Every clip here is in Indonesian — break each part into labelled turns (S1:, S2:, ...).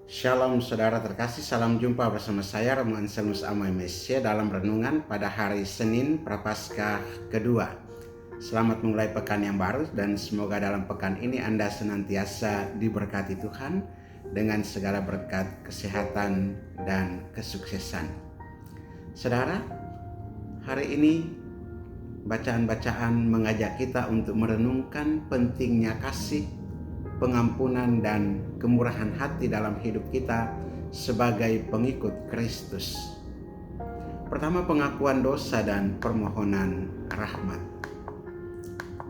S1: Shalom saudara terkasih, salam jumpa bersama saya Romo Anselmus Amai Mesia dalam renungan pada hari Senin Prapaskah kedua. Selamat memulai pekan yang baru dan semoga dalam pekan ini Anda senantiasa diberkati Tuhan dengan segala berkat kesehatan dan kesuksesan. Saudara, hari ini bacaan-bacaan mengajak kita untuk merenungkan pentingnya kasih, pengampunan dan kemurahan hati dalam hidup kita sebagai pengikut Kristus. Pertama, pengakuan dosa dan permohonan rahmat.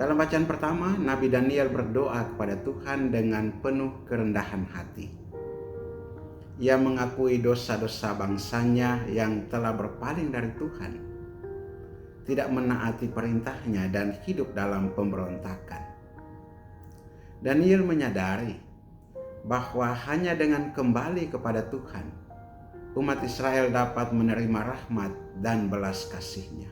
S1: Dalam bacaan pertama, Nabi Daniel berdoa kepada Tuhan dengan penuh kerendahan hati. Ia mengakui dosa-dosa bangsanya yang telah berpaling dari Tuhan, tidak menaati perintahnya dan hidup dalam pemberontakan. Daniel menyadari bahwa hanya dengan kembali kepada Tuhan, umat Israel dapat menerima rahmat dan belas kasih-Nya.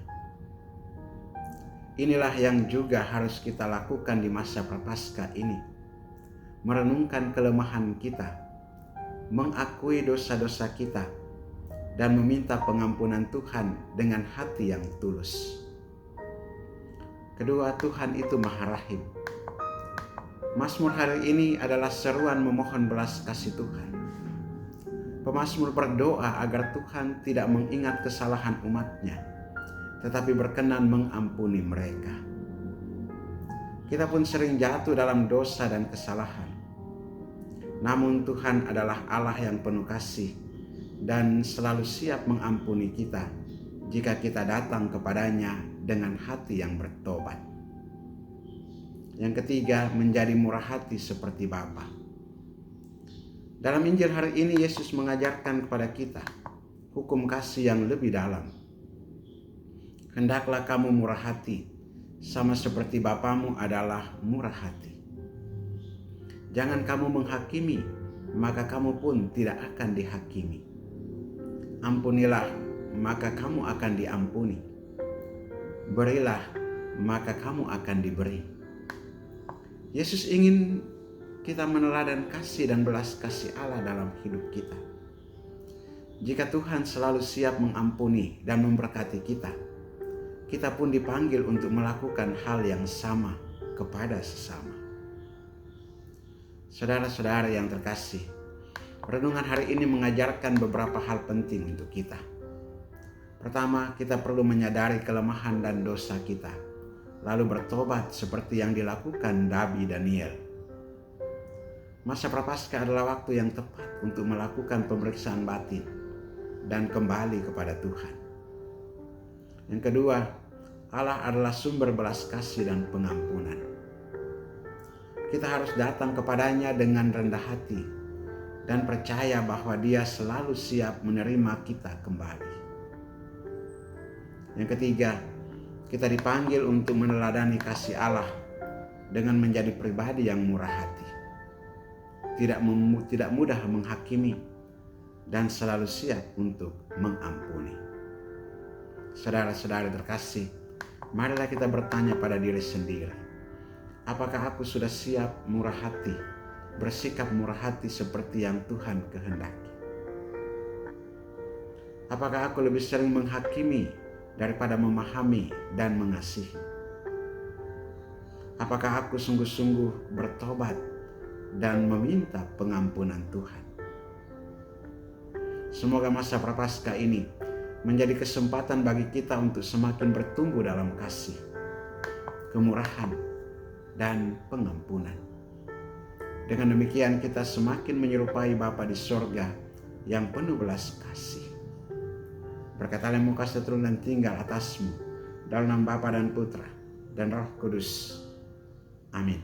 S1: Inilah yang juga harus kita lakukan di masa Prapaskah ini. Merenungkan kelemahan kita, mengakui dosa-dosa kita, dan meminta pengampunan Tuhan dengan hati yang tulus. Kedua, Tuhan itu Maha Rahim. Mazmur hari ini adalah seruan memohon belas kasih Tuhan. Pemazmur berdoa agar Tuhan tidak mengingat kesalahan umatnya, tetapi berkenan mengampuni mereka. Kita pun sering jatuh dalam dosa dan kesalahan. Namun Tuhan adalah Allah yang penuh kasih dan selalu siap mengampuni kita jika kita datang kepadanya dengan hati yang bertobat. Yang ketiga, menjadi murah hati seperti Bapa. Dalam Injil hari ini Yesus mengajarkan kepada kita hukum kasih yang lebih dalam. Hendaklah kamu murah hati, sama seperti Bapamu adalah murah hati. Jangan kamu menghakimi, maka kamu pun tidak akan dihakimi. Ampunilah, maka kamu akan diampuni. Berilah, maka kamu akan diberi. Yesus ingin kita meneladan kasih dan belas kasih Allah dalam hidup kita. Jika Tuhan selalu siap mengampuni dan memberkati kita, kita pun dipanggil untuk melakukan hal yang sama kepada sesama. Saudara-saudara yang terkasih, renungan hari ini mengajarkan beberapa hal penting untuk kita. Pertama, kita perlu menyadari kelemahan dan dosa kita, lalu bertobat seperti yang dilakukan Nabi Daniel. Masa Prapaskah adalah waktu yang tepat untuk melakukan pemeriksaan batin dan kembali kepada Tuhan. Yang kedua, Allah adalah sumber belas kasih dan pengampunan. Kita harus datang kepadanya dengan rendah hati dan percaya bahwa Dia selalu siap menerima kita kembali. Yang ketiga, kita dipanggil untuk meneladani kasih Allah dengan menjadi pribadi yang murah hati, tidak mudah menghakimi, dan selalu siap untuk mengampuni. Saudara-saudara terkasih, marilah kita bertanya pada diri sendiri, apakah aku sudah siap murah hati, bersikap murah hati seperti yang Tuhan kehendaki? Apakah aku lebih sering menghakimi daripada memahami dan mengasihi? Apakah aku sungguh-sungguh bertobat dan meminta pengampunan Tuhan? Semoga masa Prapaskah ini menjadi kesempatan bagi kita untuk semakin bertumbuh dalam kasih, kemurahan, dan pengampunan. Dengan demikian kita semakin menyerupai Bapa di sorga yang penuh belas kasih. Berkatalah muka turun dan tinggal atasmu, dalam nama Bapa dan Putra dan Roh Kudus. Amin.